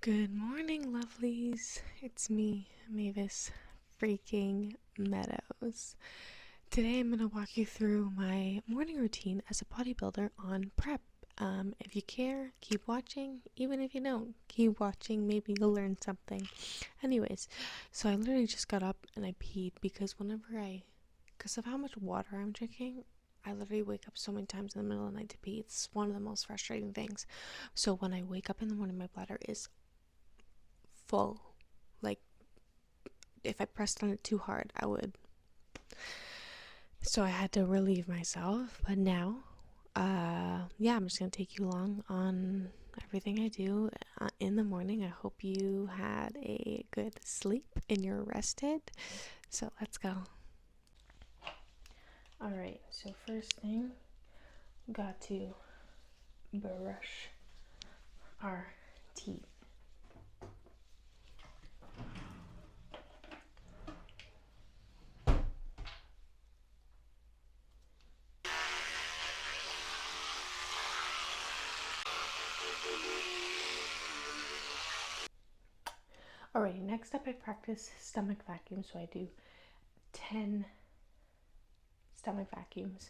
Good morning, lovelies. It's me, Mavis freaking Meadows. Today I'm going to walk you through my morning routine as a bodybuilder on prep. If you care, keep watching. Even if you don't, keep watching. Maybe you'll learn something. Anyways, so I literally just got up and I peed because because of how much water I'm drinking, I literally wake up so many times in the middle of the night to pee. It's one of the most frustrating things. So when I wake up in the morning, my bladder is full. Like, if I pressed on it too hard, I would. So I had to relieve myself. But now, I'm just gonna take you along on everything I do in the morning. I hope you had a good sleep and you're rested. So let's go. Alright, so first thing, got to brush our teeth. Alright, next up I practice stomach vacuum. So I do 10 stomach vacuums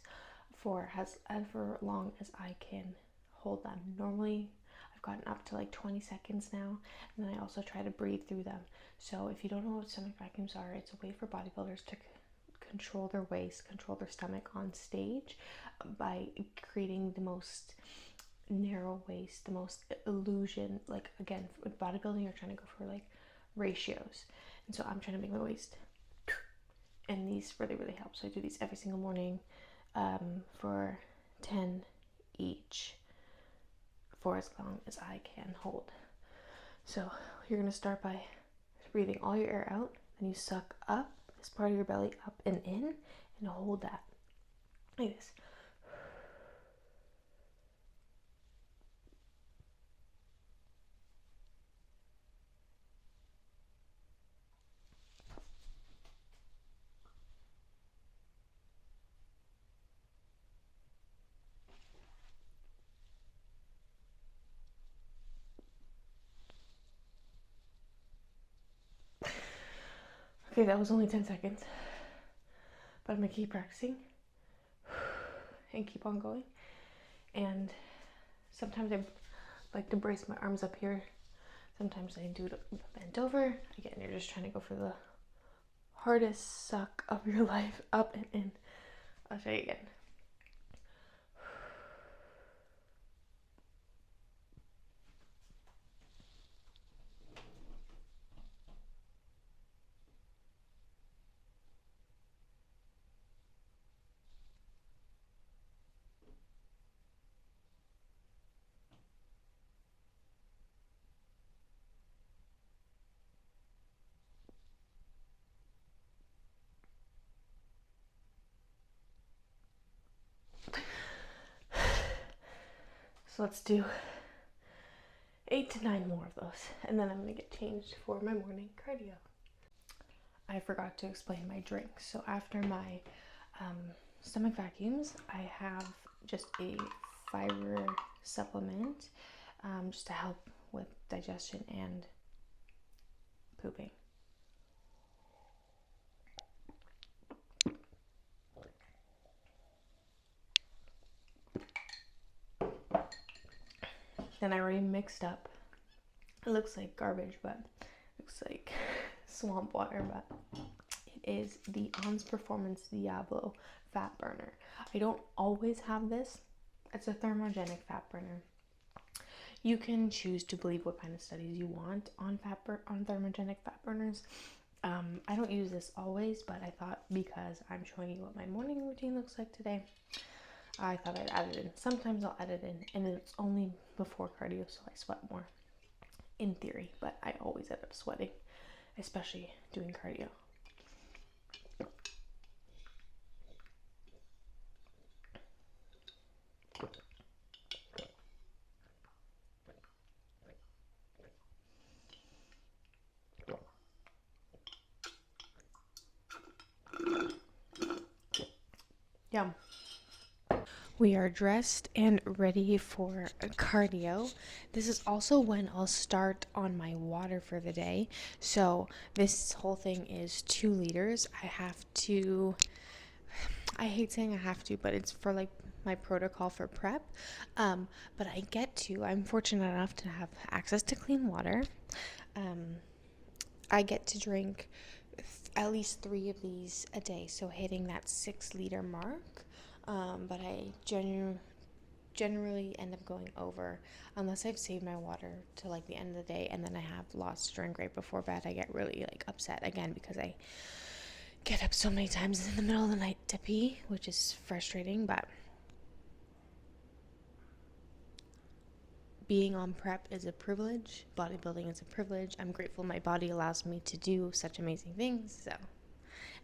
for ever long as I can hold them. Normally I've gotten up to like 20 seconds now, and then I also try to breathe through them. So if you don't know what stomach vacuums are, it's a way for bodybuilders to control their waist, control their stomach on stage by creating the most narrow waist, the most illusion. Like, again, with bodybuilding you're trying to go for like ratios, and so I'm trying to make my waist, and these really help. So I do these every single morning for 10 each for as long as I can hold. So you're going to start by breathing all your air out, then you suck up this part of your belly up and in, and hold that like this. Okay, that was only 10 seconds, but I'm going to keep practicing and keep on going. And sometimes I like to brace my arms up here. Sometimes I do it bent over. Again, you're just trying to go for the hardest suck of your life, up and in. I'll show you again. So let's do 8 to 9 more of those, and then I'm gonna get changed for my morning cardio. I forgot to explain my drinks. So after my stomach vacuums, I have just a fiber supplement just to help with digestion and pooping. Then I already mixed up. It looks like garbage, but it looks like swamp water, but it is the On's Performance Diablo fat burner. I don't always have this. It's a thermogenic fat burner. You can choose to believe what kind of studies you want on thermogenic fat burners. I don't use this always, but I thought because I'm showing you what my morning routine looks like today, I thought I'd add it in. Sometimes I'll add it in, and it's only before cardio, so I sweat more, in theory, but I always end up sweating, especially doing cardio. Yum. We are dressed and ready for cardio. This is also when I'll start on my water for the day. So this whole thing is 2 liters. I hate saying I have to, but it's for like my protocol for prep. But I'm fortunate enough to have access to clean water. I get to drink at least 3 of these a day, so hitting that 6-liter mark. But I generally end up going over unless I've saved my water to like the end of the day, and then I have lots to drink right before bed. I get really like upset again because I get up so many times in the middle of the night to pee, which is frustrating, but being on prep is a privilege. Bodybuilding is a privilege. I'm grateful my body allows me to do such amazing things. So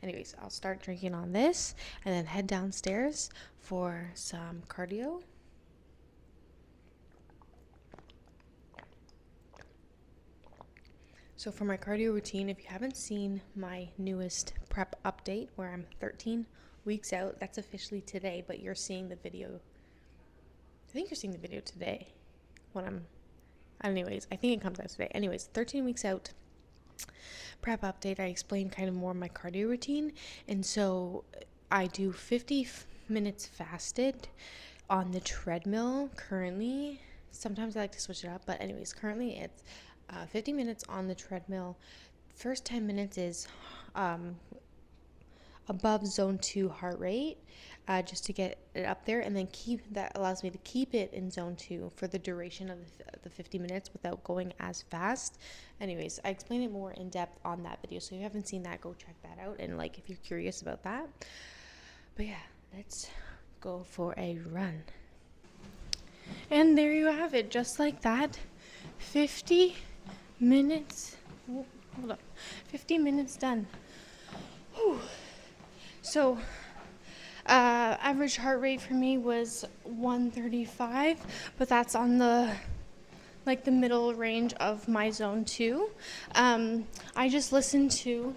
anyways, I'll start drinking on this and then head downstairs for some cardio. So for my cardio routine, if you haven't seen my newest prep update where I'm 13 weeks out, that's officially today, but you're seeing the video. I think you're seeing the video today. Anyways, I think it comes out today. Anyways, 13 weeks out, prep update. I explained kind of more my cardio routine, and so I do 50 minutes fasted on the treadmill currently. Sometimes I like to switch it up, but anyways, currently it's 50 minutes on the treadmill. First 10 minutes is above zone 2 heart rate, just to get it up there, and then that allows me to keep it in zone 2 for the duration of the 50 minutes without going as fast. Anyways, I explain it more in depth on that video, so if you haven't seen that, go check that out, and like if you're curious about that. But yeah, let's go for a run. And there you have it, just like that, 50 minutes. Hold up, 50 minutes done. Whew. So average heart rate for me was 135, but that's on the middle range of my zone 2. I just listened to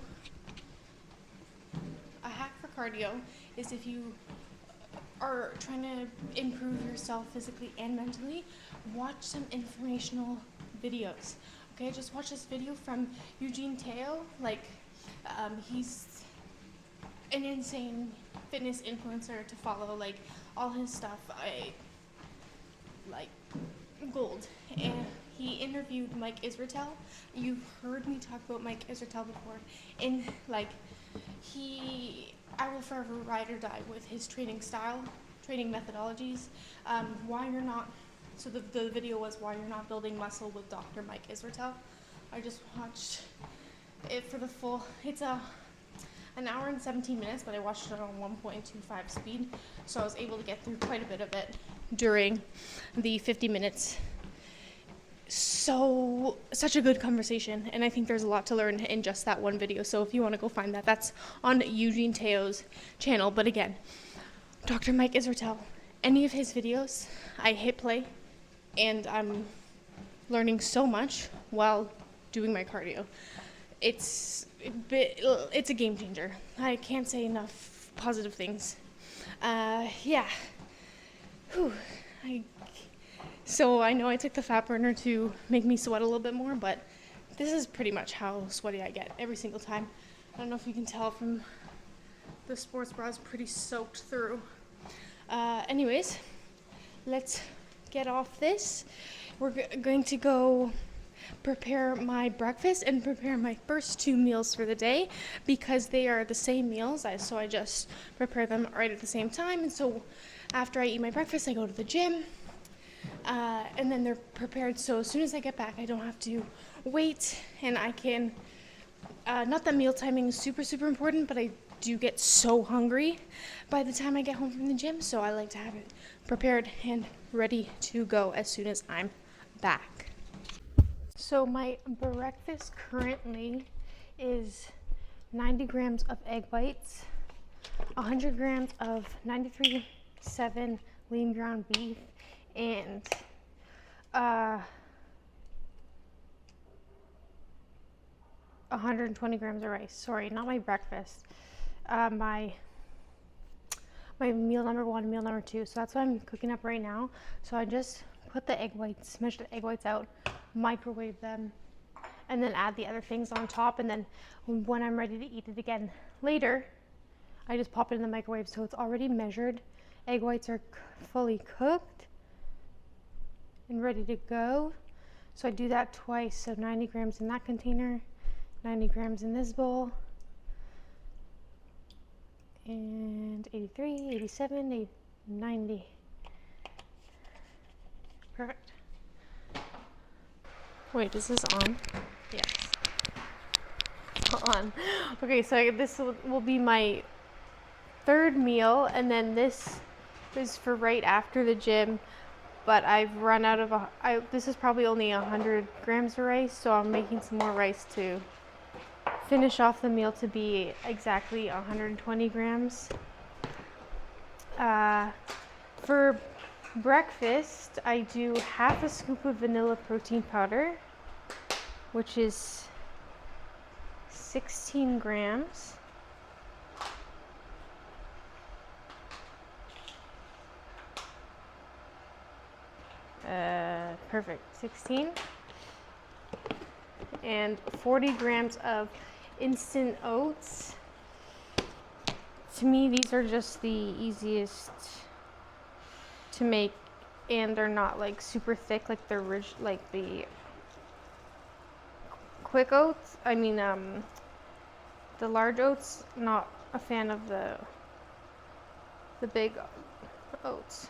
a hack for cardio is if you are trying to improve yourself physically and mentally, watch some informational videos. Okay, just watch this video from Eugene Teo. He's an insane fitness influencer to follow. Like, all his stuff, I like gold. And he interviewed Mike Israetel. You've heard me talk about Mike Israetel before. And I will forever ride or die with his training style, training methodologies. The video was why you're not building muscle with Dr. Mike Israetel. I just watched it for the full. It's an hour and 17 minutes, but I watched it on 1.25 speed, so I was able to get through quite a bit of it during the 50 minutes. Such a good conversation, and I think there's a lot to learn in just that one video. So if you want to go find that, that's on Eugene Teo's channel. But again, Dr. Mike Israetel, any of his videos, I hit play, and I'm learning so much while doing my cardio. It's a game changer. I can't say enough positive things. Yeah. Whew. So I know I took the fat burner to make me sweat a little bit more, but this is pretty much how sweaty I get every single time. I don't know if you can tell from the sports bra is pretty soaked through. Anyways, let's get off this. We're going to go prepare my breakfast and prepare my first 2 meals for the day because they are the same meals. So I just prepare them right at the same time. And so after I eat my breakfast, I go to the gym. And then they're prepared, so as soon as I get back, I don't have to wait, and I can, not that meal timing is super, super important, but I do get so hungry by the time I get home from the gym, so I like to have it prepared and ready to go as soon as I'm back. So my breakfast currently is 90 grams of egg whites, 100 grams of 93.7 lean ground beef, and 120 grams of rice. Sorry, not my breakfast. My my meal number 1, meal number 2. So that's what I'm cooking up right now. So I just put the egg whites, smash the egg whites out, microwave them, and then add the other things on top. And then when I'm ready to eat it again later, I just pop it in the microwave. So it's already measured. Egg whites are fully cooked and ready to go. So I do that twice. So 90 grams in that container, 90 grams in this bowl, and 83, 87, 90. Perfect. Wait, is this on? Yes. On. Okay, so this will be my 3rd meal, and then this is for right after the gym. But I've run out of this is probably only 100 grams of rice, so I'm making some more rice to finish off the meal to be exactly 120 grams. For breakfast, I do half a scoop of vanilla protein powder, which is 16 grams. Perfect, 16. And 40 grams of instant oats. To me, these are just the easiest to make, and they're not like super thick like the quick oats. I mean, the large oats. Not a fan of the big oats.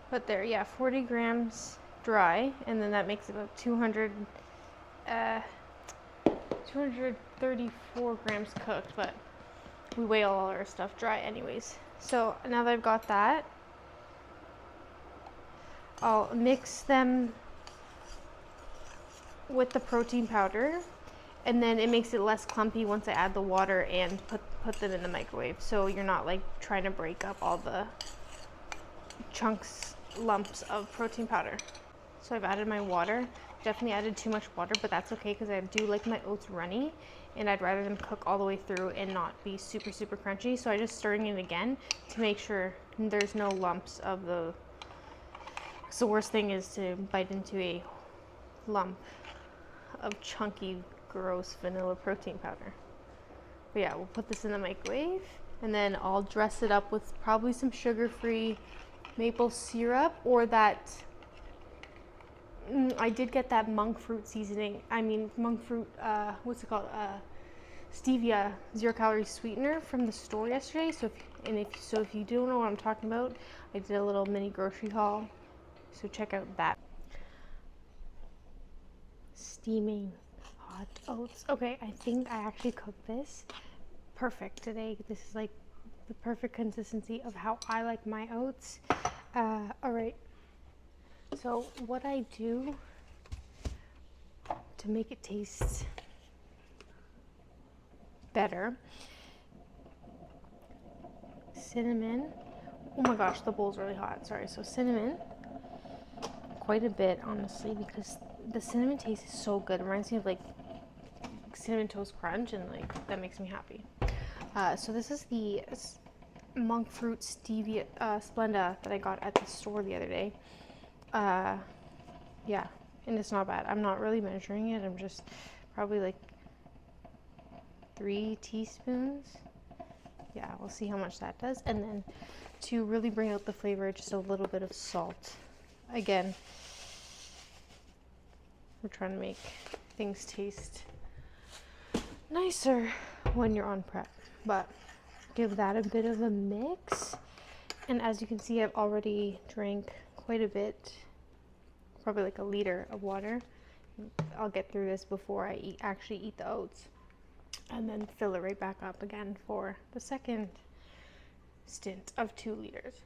But there, yeah, 40 grams dry, and then that makes about 234 grams cooked, but we weigh all our stuff dry anyways. So now that I've got that, I'll mix them with the protein powder, and then it makes it less clumpy once I add the water and put them in the microwave, so you're not like trying to break up all the lumps of protein powder. So I've added my water. Definitely added too much water, but that's okay because I do like my oats runny, and I'd rather them cook all the way through and not be super crunchy. So I just stirring it again to make sure there's no lumps of the. So the worst thing is to bite into a lump of chunky, gross vanilla protein powder. But yeah, we'll put this in the microwave, and then I'll dress it up with probably some sugar-free maple syrup, or that I did get that monk fruit seasoning. I mean, monk fruit, what's it called? Stevia 0-calorie sweetener from the store yesterday. So if you don't know what I'm talking about, I did a little mini grocery haul. So check out that. Steaming hot oats. Okay, I think I actually cooked this perfect today. This is like the perfect consistency of how I like my oats. All right. So what I do to make it taste better, cinnamon. Oh my gosh, the bowl's really hot. Sorry. So cinnamon, quite a bit, honestly, because the cinnamon taste is so good. It reminds me of like Cinnamon Toast Crunch, and like that makes me happy. So this is the monk fruit stevia Splenda that I got at the store the other day. Yeah, and it's not bad. I'm not really measuring it. I'm just probably like 3 teaspoons. Yeah, we'll see how much that does. And then to really bring out the flavor, just a little bit of salt. Again, we're trying to make things taste nicer when you're on prep, but give that a bit of a mix. And as you can see, I've already drank quite a bit, probably like a liter of water. I'll get through this before I actually eat the oats, and then fill it right back up again for the second stint of 2 liters.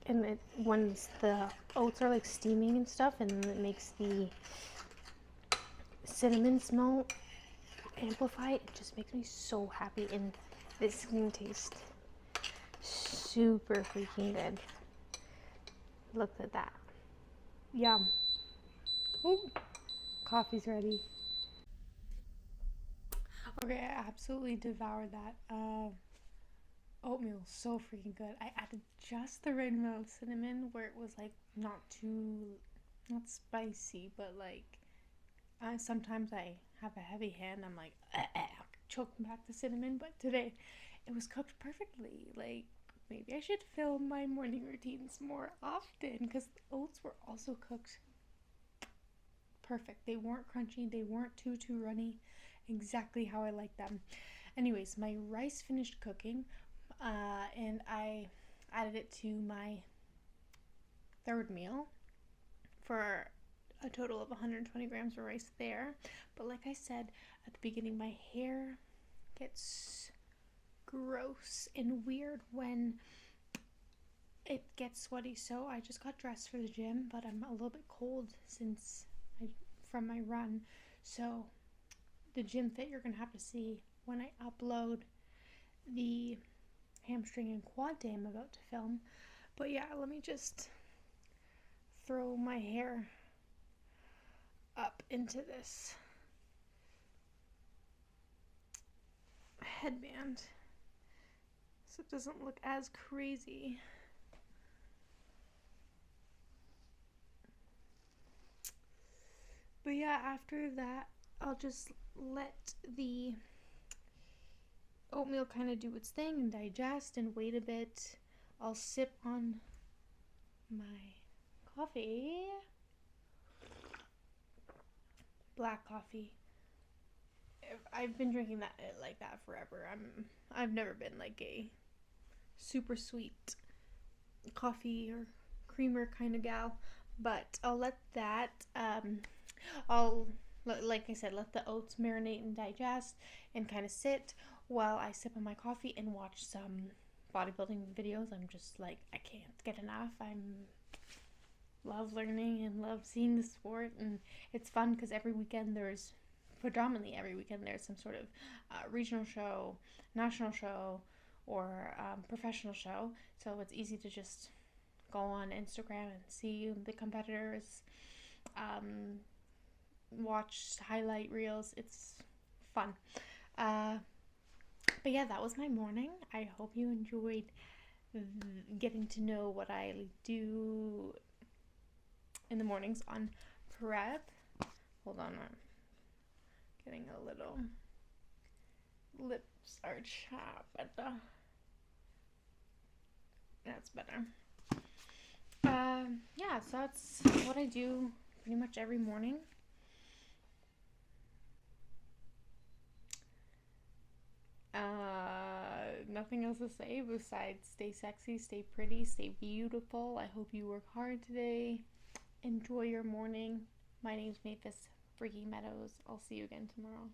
And once the oats are like steaming and stuff, and it makes the cinnamon smell amplify, it just makes me so happy, and this is gonna taste super freaking good. Look at that. Yum. Ooh, coffee's ready. Okay, I absolutely devoured that. Oatmeal, so freaking good. I added just the right amount of cinnamon where it was like not spicy, but like sometimes I have a heavy hand. I'm like choking back the cinnamon, but today it was cooked perfectly. Like maybe I should film my morning routines more often because the oats were also cooked perfect. They weren't crunchy. They weren't too runny. Exactly how I like them. Anyways, my rice finished cooking, and I added it to my third meal for a total of 120 grams of rice there. But like I said at the beginning, my hair gets gross and weird when it gets sweaty, so I just got dressed for the gym, but I'm a little bit cold from my run, so the gym fit you're gonna have to see when I upload the hamstring and quad day I'm about to film. But yeah, let me just throw my hair up into this headband so it doesn't look as crazy. But yeah, after that, I'll just let the oatmeal kind of do its thing and digest and wait a bit. I'll sip on my coffee. Black coffee. I've been drinking that like that forever. I've never been like a super sweet coffee or creamer kind of gal, but I'll let that I'll, like I said, let the oats marinate and digest and kind of sit while I sip on my coffee and watch some bodybuilding videos. I'm just like, I can't get enough. Love learning and love seeing the sport, and it's fun because predominantly every weekend there's some sort of regional show, national show, or professional show, so it's easy to just go on Instagram and see the competitors, watch highlight reels. It's fun. But yeah, that was my morning. I hope you enjoyed getting to know what I do in the mornings on prep. Hold on, I'm getting a little lips are chapped. That's better. Yeah, so that's what I do pretty much every morning. Nothing else to say besides stay sexy, stay pretty, stay beautiful. I hope you work hard today. Enjoy your morning. My name's Mavis Freaky Meadows. I'll see you again tomorrow.